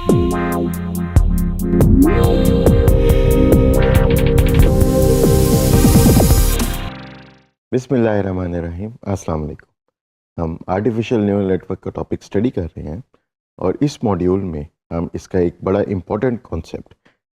बिस्मिल्लाहिर्रहमानिर्रहीम, अस्सलाम वालेकुम। हम आर्टिफिशियल न्यूरल नेटवर्क का टॉपिक स्टडी कर रहे हैं और इस मॉड्यूल में हम इसका एक बड़ा इम्पोर्टेंट कॉन्सेप्ट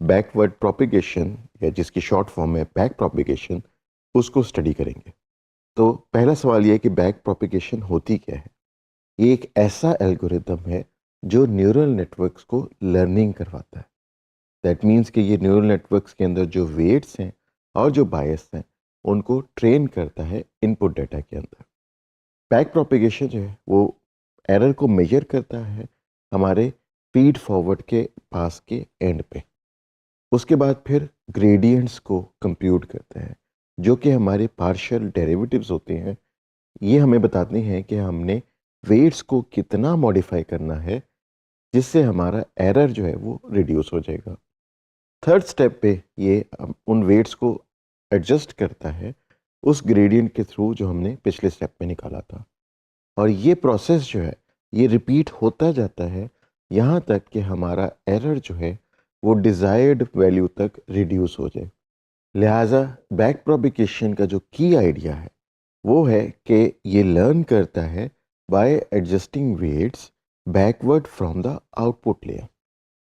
बैकवर्ड प्रोपिगेशन या जिसकी शॉर्ट फॉर्म है बैक प्रोपिगेशन, उसको स्टडी करेंगे। तो पहला सवाल ये है कि बैक प्रोपिगेशन होती क्या है। ये एक ऐसा एल्गोरिदम है जो न्यूरल नेटवर्क्स को लर्निंग करवाता है। दैट मीन्स कि ये न्यूरल नेटवर्क्स के अंदर जो वेट्स हैं और जो बायस हैं उनको ट्रेन करता है इनपुट डाटा के अंदर। बैक प्रोपिगेशन जो है वो एरर को मेजर करता है हमारे फीड फॉरवर्ड के पास के एंड पे। उसके बाद फिर ग्रेडियंट्स को कंप्यूट करता है जो कि हमारे पार्शियल डेरिवेटिव्स होते हैं। ये हमें बताते हैं कि हमने वेट्स को कितना मॉडिफाई करना है जिससे हमारा एरर जो है वो रिड्यूस हो जाएगा। थर्ड स्टेप पे ये उन वेट्स को एडजस्ट करता है उस ग्रेडियंट के थ्रू जो हमने पिछले स्टेप में निकाला था। और ये प्रोसेस जो है ये रिपीट होता जाता है यहाँ तक कि हमारा एरर जो है वो डिज़ायर्ड वैल्यू तक रिड्यूस हो जाए। लिहाजा बैक प्रोपिगेशन का जो की आइडिया है वो है कि ये लर्न करता है by adjusting weights backward from the output layer.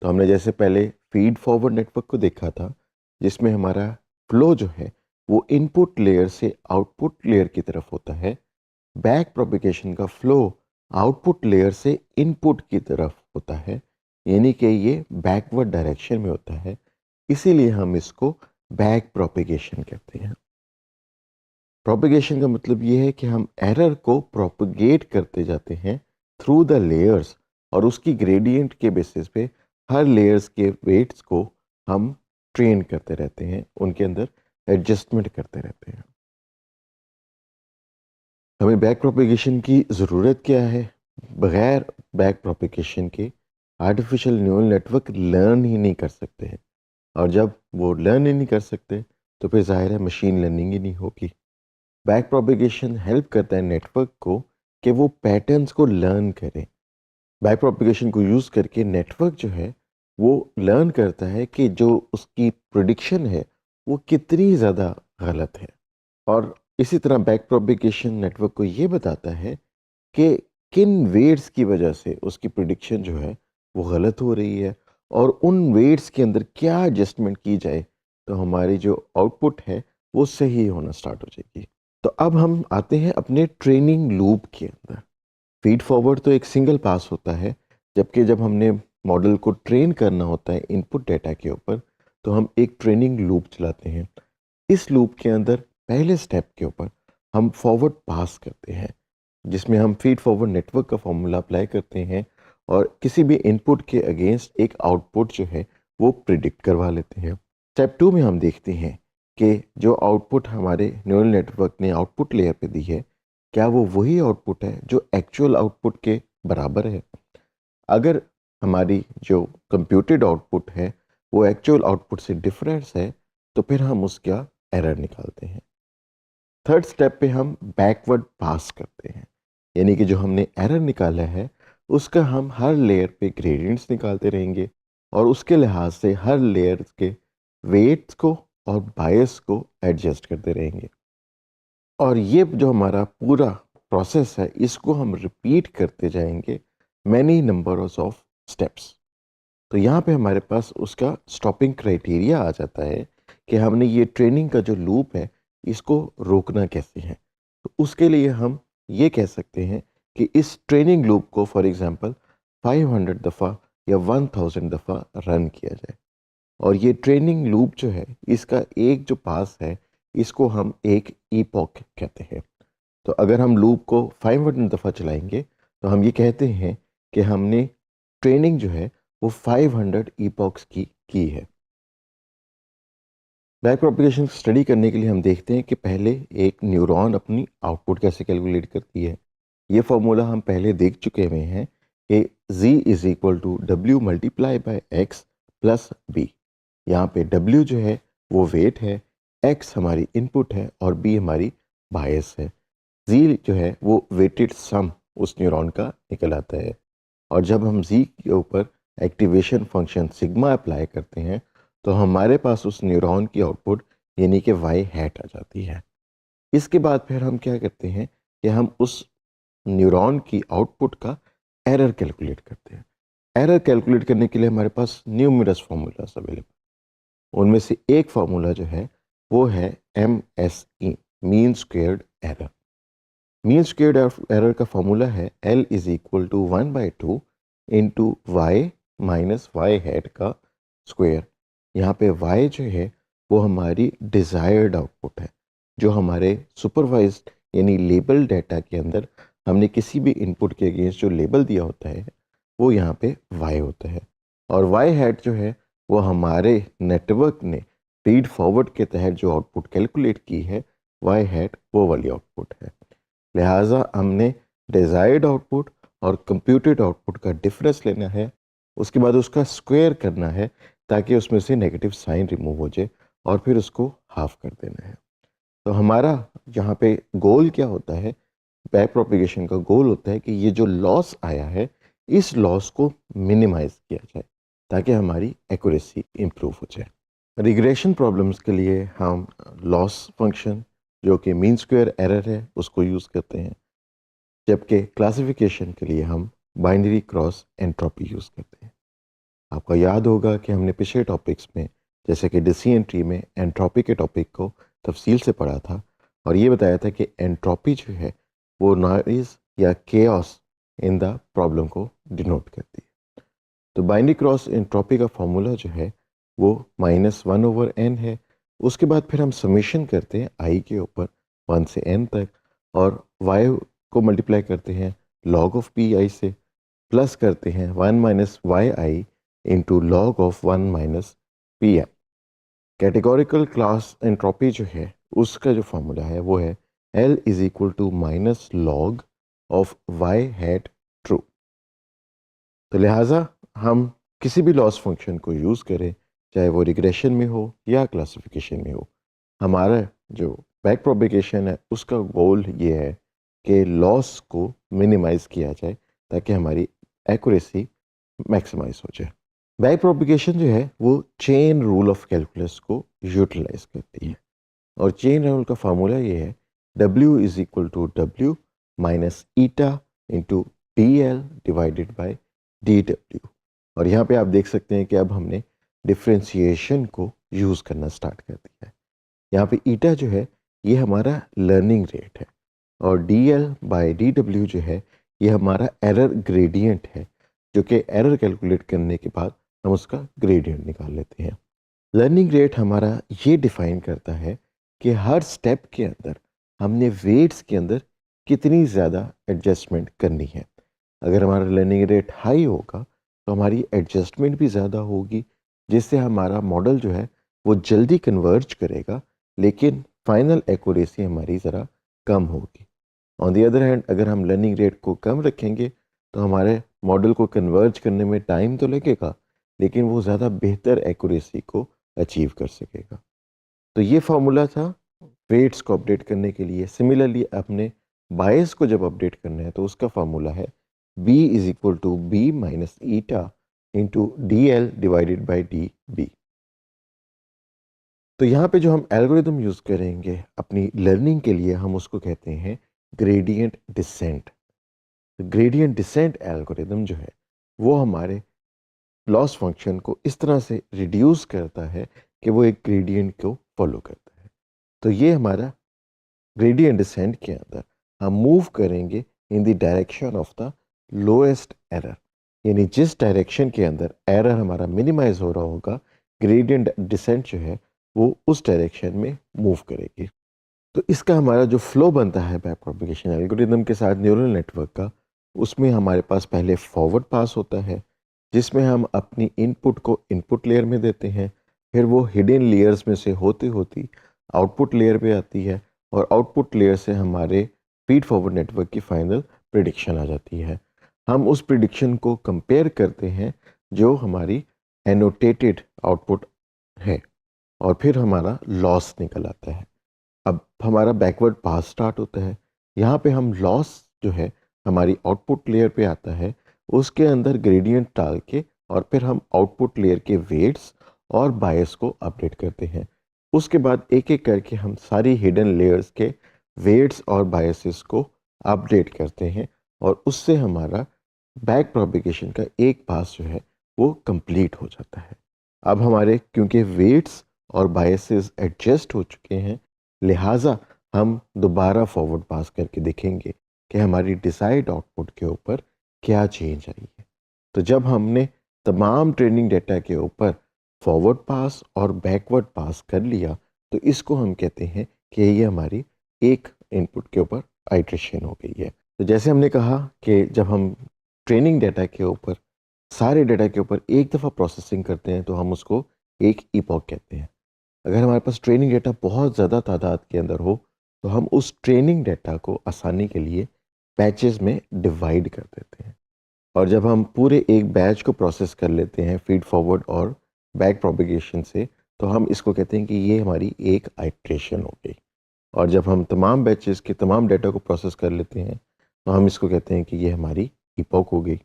तो हमने जैसे पहले फीड फॉरवर्ड नेटवर्क को देखा था जिसमें हमारा फ्लो जो है वो इनपुट लेयर से आउटपुट लेयर की तरफ होता है। बैक प्रोपिगेशन का फ्लो आउटपुट लेयर से इनपुट की तरफ होता है, यानी कि ये बैकवर्ड डायरेक्शन में होता है। इसीलिए हम इसको बैक प्रोपिगेशन कहते हैं। प्रोपिगेशन का मतलब ये है कि हम एरर को प्रोपिगेट करते जाते हैं थ्रू द लेयर्स और उसकी ग्रेडियंट के बेसिस पे हर लेयर्स के वेट्स को हम ट्रेन करते रहते हैं, उनके अंदर एडजस्टमेंट करते रहते हैं। हमें बैक प्रोपिगेशन की ज़रूरत क्या है? बगैर बैक प्रोपिगेशन के आर्टिफिशियल न्यूरल नेटवर्क लर्न ही नहीं कर सकते हैं और जब वो लर्न ही नहीं कर सकते तो फिर ज़ाहिर है मशीन लर्निंग ही नहीं होगी। बैक प्रोपिगेशन हेल्प करता है नेटवर्क को कि वो पैटर्न्स को लर्न करे। बैक प्रोपिगेशन को यूज़ करके नेटवर्क जो है वो लर्न करता है कि जो उसकी प्रेडिक्शन है वो कितनी ज़्यादा गलत है। और इसी तरह बैक प्रोपिगेशन नेटवर्क को ये बताता है कि किन वेट्स की वजह से उसकी प्रेडिक्शन जो है वो गलत हो रही है और उन वेट्स के अंदर क्या एडजस्टमेंट की जाए तो हमारी जो आउटपुट है वो सही होना स्टार्ट हो जाएगी। तो अब हम आते हैं अपने ट्रेनिंग लूप के अंदर। फीड फॉरवर्ड तो एक सिंगल पास होता है, जबकि जब हमने मॉडल को ट्रेन करना होता है इनपुट डेटा के ऊपर तो हम एक ट्रेनिंग लूप चलाते हैं। इस लूप के अंदर पहले स्टेप के ऊपर हम फॉरवर्ड पास करते हैं जिसमें हम फीड फॉरवर्ड नेटवर्क का फॉर्मूला अप्लाई करते हैं और किसी भी इनपुट के अगेंस्ट एक आउटपुट जो है वो प्रिडिक्ट करवा लेते हैं। स्टेप 2 में हम देखते हैं कि जो आउटपुट हमारे न्यूरल नेटवर्क ने आउटपुट लेयर पे दी है क्या वो वही आउटपुट है जो एक्चुअल आउटपुट के बराबर है। अगर हमारी जो कंप्यूटेड आउटपुट है वो एक्चुअल आउटपुट से डिफरेंस है तो फिर हम उसका एरर निकालते हैं। थर्ड स्टेप पे हम बैकवर्ड पास करते हैं, यानी कि जो हमने एरर निकाला है उसका हम हर लेयर पे ग्रेडियंट्स निकालते रहेंगे और उसके लिहाज से हर लेयर के वेट्स को और बायस को एडजस्ट करते रहेंगे। और ये जो हमारा पूरा प्रोसेस है इसको हम रिपीट करते जाएंगे मैनी नंबर्स ऑफ स्टेप्स। तो यहाँ पे हमारे पास उसका स्टॉपिंग क्राइटेरिया आ जाता है कि हमने ये ट्रेनिंग का जो लूप है इसको रोकना कैसे है। तो उसके लिए हम ये कह सकते हैं कि इस ट्रेनिंग लूप को फॉर एग्जांपल 500 दफ़ा या 1000 दफ़ा रन किया जाए और ये ट्रेनिंग लूप जो है इसका एक जो पास है इसको हम एक ईपॉक कहते हैं। तो अगर हम लूप को 500 दफ़ा चलाएंगे तो हम ये कहते हैं कि हमने ट्रेनिंग जो है वो 500 ईपॉक्स की है। बैक प्रोपिगेशन स्टडी करने के लिए हम देखते हैं कि पहले एक न्यूरॉन अपनी आउटपुट कैसे कैलकुलेट करती है। ये फॉर्मूला हम पहले देख चुके हुए हैं कि z इज़ इक्वल टू डब्ल्यू multiply by x plus b. यहाँ पे w जो है वो वेट है, x हमारी इनपुट है और b हमारी बायस है। z जो है वो वेटेड सम उस न्यूरॉन का निकल आता है और जब हम z के ऊपर एक्टिवेशन फंक्शन सिग्मा अप्लाई करते हैं तो हमारे पास उस न्यूरॉन की आउटपुट यानी कि वाई हैट आ जाती है। इसके बाद फिर हम क्या करते हैं कि हम उस न्यूरॉन की आउटपुट का एरर कैलकुलेट करते हैं। एरर कैलकुलेट करने के लिए हमारे पास न्यूमरस फार्मूलाज अवेलेबल। उनमें से एक फार्मूला जो है वो है MSE, mean squared error. Mean squared error का फार्मूला है L is equal to 1/2 into y minus y hat का स्क्वेयर। यहाँ पे y जो है वो हमारी डिज़ायर्ड आउटपुट है, जो हमारे सुपरवाइज्ड यानी लेबल डेटा के अंदर हमने किसी भी इनपुट के अगेंस्ट जो लेबल दिया होता है वो यहाँ पे y होता है। और y हैट जो है वो हमारे नेटवर्क ने रीड फॉरवर्ड के तहत जो आउटपुट कैलकुलेट की है, y हैट वो वाली आउटपुट है। लिहाजा हमने डिज़ायर्ड आउटपुट और कंप्यूटेड आउटपुट का डिफरेंस लेना है, उसके बाद उसका स्क्वायर करना है ताकि उसमें से नेगेटिव साइन रिमूव हो जाए और फिर उसको हाफ कर देना है। तो हमारा यहाँ पे गोल क्या होता है, बैक प्रोपिगेशन का गोल होता है कि ये जो लॉस आया है इस लॉस को मिनिमाइज किया जाए ताकि हमारी एक्यूरेसी इम्प्रूव हो जाए। रिग्रेशन प्रॉब्लम्स के लिए हम लॉस फंक्शन जो कि मीन स्क्वायर एरर है उसको यूज़ करते हैं, जबकि क्लासिफिकेशन के लिए हम बाइनरी क्रॉस एंट्रोपी यूज़ करते हैं। आपको याद होगा कि हमने पिछले टॉपिक्स में जैसे कि डिसीजन ट्री में एंट्रोपी के टॉपिक को तफसील से पढ़ा था और ये बताया था कि एंट्रोपी जो है वो नॉइज या केओस इन द प्रॉब्लम को डिनोट करती है। तो बाइनरी क्रॉस एंट्रोपी का फॉर्मूला जो है वो -1/n है। उसके बाद फिर हम समेशन करते हैं i के ऊपर 1 से n तक और y को मल्टीप्लाई करते हैं log ऑफ pi से, प्लस करते हैं 1 - yi into log of 1 - pm। Categorical class entropy जो है उसका जो फार्मूला है वो है L is equal to minus log of y hat true. तो लिहाजा हम किसी भी लॉस फंक्शन को यूज़ करें, चाहे वो रिग्रेशन में हो या क्लासिफिकेशन में हो, हमारा जो बैक प्रोपिगेशन है उसका गोल ये है कि लॉस को मिनिमाइज किया जाए ताकि हमारी एक्यूरेसी मैक्सिमाइज हो जाए। बैक प्रोपिगेशन जो है वो चेन रूल ऑफ कैलकुलस को यूटिलाइज करती है और चेन रूल का फार्मूला ये है W is equal to W minus eta into DL divided by DW। और यहाँ पे आप देख सकते हैं कि अब हमने डिफ्रेंशिएशन को यूज़ करना स्टार्ट कर दिया है। यहाँ पे ईटा जो है ये हमारा लर्निंग रेट है और DL बाई DW जो है ये हमारा एरर ग्रेडियंट है, जो कि एरर कैलकुलेट करने के बाद हम उसका ग्रेडियंट निकाल लेते हैं। लर्निंग रेट हमारा ये डिफाइन करता है कि हर स्टेप के अंदर हमने वेट्स के अंदर कितनी ज़्यादा एडजस्टमेंट करनी है। अगर हमारा लर्निंग रेट हाई होगा तो हमारी एडजस्टमेंट भी ज़्यादा होगी, जिससे हमारा मॉडल जो है वो जल्दी कन्वर्ज करेगा, लेकिन फाइनल एक्यूरेसी हमारी ज़रा कम होगी। ऑन दी अदर हैंड अगर हम लर्निंग रेट को कम रखेंगे तो हमारे मॉडल को कन्वर्ज करने में टाइम तो लगेगा, लेकिन वो ज़्यादा बेहतर एक्यूरेसी को अचीव कर सकेगा। तो ये फार्मूला था वेट्स को अपडेट करने के लिए। सिमिलरली अपने बायस को जब अपडेट करना है तो उसका फार्मूला है B is equal to B minus eta into DL divided by DB। तो यहाँ पे जो हम एल्गोरिदम यूज़ करेंगे अपनी लर्निंग के लिए, हम उसको कहते हैं gradient descent. Gradient descent algorithm जो है वो हमारे लॉस फंक्शन को इस तरह से रिड्यूस करता है कि वो एक ग्रेडियंट को फॉलो करता है। तो ये हमारा ग्रेडियंट डिसेंट के अंदर हम मूव करेंगे in the direction of the lowest error, यानी जिस डायरेक्शन के अंदर एरर हमारा मिनिमाइज हो रहा होगा, ग्रेडियंट डिसेंट जो है वो उस डायरेक्शन में मूव करेगी। तो इसका हमारा जो फ्लो बनता है बैक प्रोपिगेशन एल्गोरिदम के साथ न्यूरल नेटवर्क का, उसमें हमारे पास पहले फॉरवर्ड पास होता है जिसमें हम अपनी इनपुट को इनपुट लेयर में देते हैं, फिर वो हिडन लेयर्स में से होती होती आउटपुट लेयर पे आती है और आउटपुट लेयर से हमारे फीड फॉरवर्ड नेटवर्क की फाइनल प्रिडिक्शन आ जाती है। हम उस प्रिडिक्शन को कंपेयर करते हैं जो हमारी एनोटेटेड आउटपुट है और फिर हमारा लॉस निकल आता है। अब हमारा बैकवर्ड पास स्टार्ट होता है। यहाँ पे हम लॉस जो है हमारी आउटपुट लेयर पे आता है, उसके अंदर ग्रेडियंट डाल के और फिर हम आउटपुट लेयर के वेट्स और बायस को अपडेट करते हैं। उसके बाद एक एक करके हम सारी हिडन लेयर्स के वेट्स और बायसेस को अपडेट करते हैं और उससे हमारा बैक प्रोपिगेशन का एक पास जो है वो कंप्लीट हो जाता है। अब हमारे क्योंकि वेट्स और बायसेस एडजस्ट हो चुके हैं, लिहाजा हम दोबारा फॉरवर्ड पास करके देखेंगे कि हमारी डिसाइड आउटपुट के ऊपर क्या चेंज आई है। तो जब हमने तमाम ट्रेनिंग डेटा के ऊपर फॉरवर्ड पास और बैकवर्ड पास कर लिया, तो इसको हम कहते हैं कि ये हमारी एक इनपुट के ऊपर आइट्रेशन हो गई है। तो जैसे हमने कहा कि जब हम ट्रेनिंग डेटा के ऊपर सारे डेटा के ऊपर एक दफ़ा प्रोसेसिंग करते हैं तो हम उसको एक ईपॉक कहते हैं। अगर हमारे पास ट्रेनिंग डेटा बहुत ज़्यादा तादाद के अंदर हो तो हम उस ट्रेनिंग डेटा को आसानी के लिए बैचेस में डिवाइड कर देते हैं। और जब हम पूरे एक बैच को प्रोसेस कर लेते हैं फीड फॉरवर्ड और बैक प्रोपिगेशन से, तो हम इसको कहते हैं कि ये हमारी एक आइट्रेशन हो गई। और जब हम तमाम बैचेस के तमाम डेटा को प्रोसेस कर लेते हैं तो हम इसको कहते हैं कि ये हमारी ईपॉक हो गई।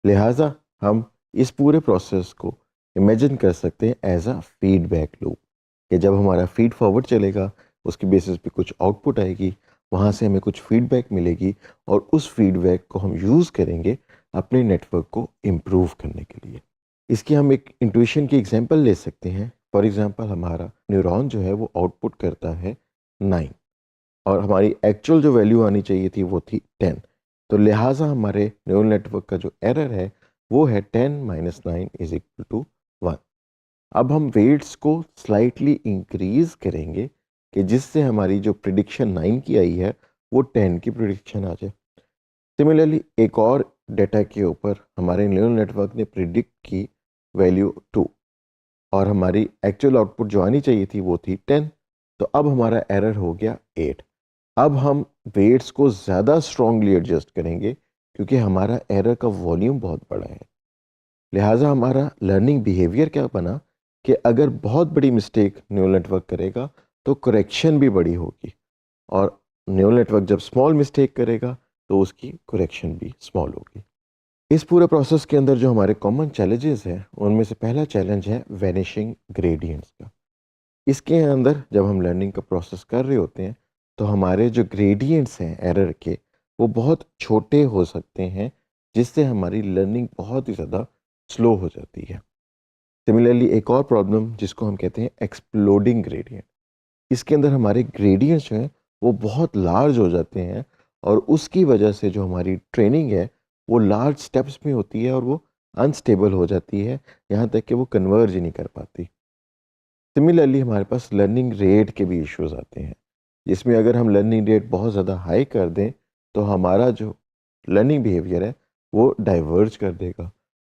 लिहाजा हम इस पूरे प्रोसेस को इमेजिन कर सकते हैं एज अ फीडबैक लूप, कि जब हमारा फीड फॉरवर्ड चलेगा उसकी बेसिस पे कुछ आउटपुट आएगी, वहाँ से हमें कुछ फीडबैक मिलेगी और उस फीडबैक को हम यूज़ करेंगे अपने नेटवर्क को इम्प्रूव करने के लिए। इसकी हम एक इंट्यूशन की एग्जांपल ले सकते हैं। फॉर एग्जांपल हमारा न्यूरॉन जो है वो आउटपुट करता है 9 और हमारी एक्चुअल जो वैल्यू आनी चाहिए थी वो थी 10। तो लिहाजा हमारे न्यूरल नेटवर्क का जो एरर है वो है 10 - 9 = 1। अब हम वेट्स को स्लाइटली इंक्रीज करेंगे कि जिससे हमारी जो प्रिडिक्शन 9 की आई है वो 10 की प्रिडिक्शन आ जाए। सिमिलरली एक और डेटा के ऊपर हमारे न्यूरल नेटवर्क ने प्रिडिक्ट की वैल्यू 2 और हमारी एक्चुअल आउटपुट जो आनी चाहिए थी वो थी 10। तो अब हमारा एरर हो गया 8। अब हम वेट्स को ज़्यादा स्ट्रांगली एडजस्ट करेंगे क्योंकि हमारा एरर का वॉल्यूम बहुत बड़ा है। लिहाजा हमारा लर्निंग बिहेवियर क्या बना कि अगर बहुत बड़ी मिस्टेक न्यूरल नेटवर्क करेगा तो करेक्शन भी बड़ी होगी, और न्यूरल नेटवर्क जब स्मॉल मिस्टेक करेगा तो उसकी करेक्शन भी स्मॉल होगी। इस पूरे प्रोसेस के अंदर जो हमारे कॉमन चैलेंजेस हैं उनमें से पहला चैलेंज है वैनिशिंग ग्रेडियंट्स का। इसके अंदर जब हम लर्निंग का प्रोसेस कर रहे होते हैं तो हमारे जो ग्रेडियंट्स हैं एरर के वो बहुत छोटे हो सकते हैं, जिससे हमारी लर्निंग बहुत ही ज़्यादा स्लो हो जाती है। सिमिलरली एक और प्रॉब्लम जिसको हम कहते हैं एक्सप्लोडिंग ग्रेडियंट, इसके अंदर हमारे ग्रेडियंट्स जो हैं वो बहुत लार्ज हो जाते हैं और उसकी वजह से जो हमारी ट्रेनिंग है वो लार्ज स्टेप्स में होती है और वो अनस्टेबल हो जाती है, यहाँ तक कि वो कन्वर्ज ही नहीं कर पाती। सिमिलरली हमारे पास लर्निंग रेट के भी इश्यूज आते हैं, जिसमें अगर हम लर्निंग रेट बहुत ज़्यादा हाई कर दें तो हमारा जो लर्निंग बिहेवियर है वो डाइवर्ज कर देगा,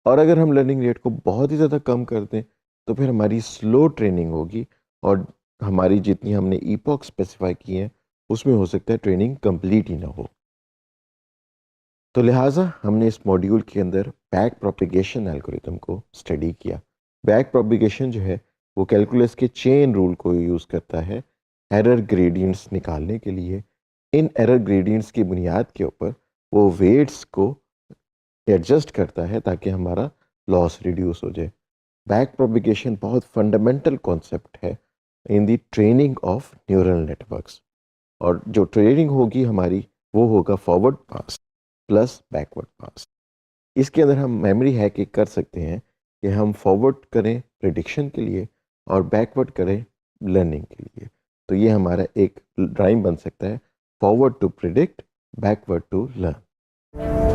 और अगर हम लर्निंग रेट को बहुत ही ज़्यादा कम कर दें तो फिर हमारी स्लो ट्रेनिंग होगी और हमारी जितनी हमने ईपॉक स्पेसिफाई की है उसमें हो सकता है ट्रेनिंग कंप्लीट ही ना हो। तो लिहाजा हमने इस मॉड्यूल के अंदर बैक प्रोपिगेशन एल्गोरिथम को स्टडी किया। बैक प्रोपिगेशन जो है वो कैलकुलस के चेन रूल को यूज़ करता है एरर ग्रेडियंट्स निकालने के लिए। इन एरर ग्रेडियंट्स की बुनियाद के ऊपर वो वेट्स को एडजस्ट करता है ताकि हमारा लॉस रिड्यूस हो जाए। बैक प्रोपिगेशन बहुत फंडामेंटल कॉन्सेप्ट है in the training of neural networks, और जो ट्रेनिंग होगी हमारी वो होगा फॉरवर्ड पास प्लस बैकवर्ड पास। इसके अंदर हम मेमोरी हैकिंग कर सकते हैं कि हम फॉरवर्ड करें प्रिडिक्शन के लिए और बैकवर्ड करें लर्निंग के लिए। तो ये हमारा एक राइम बन सकता है, forward to predict, backward to learn.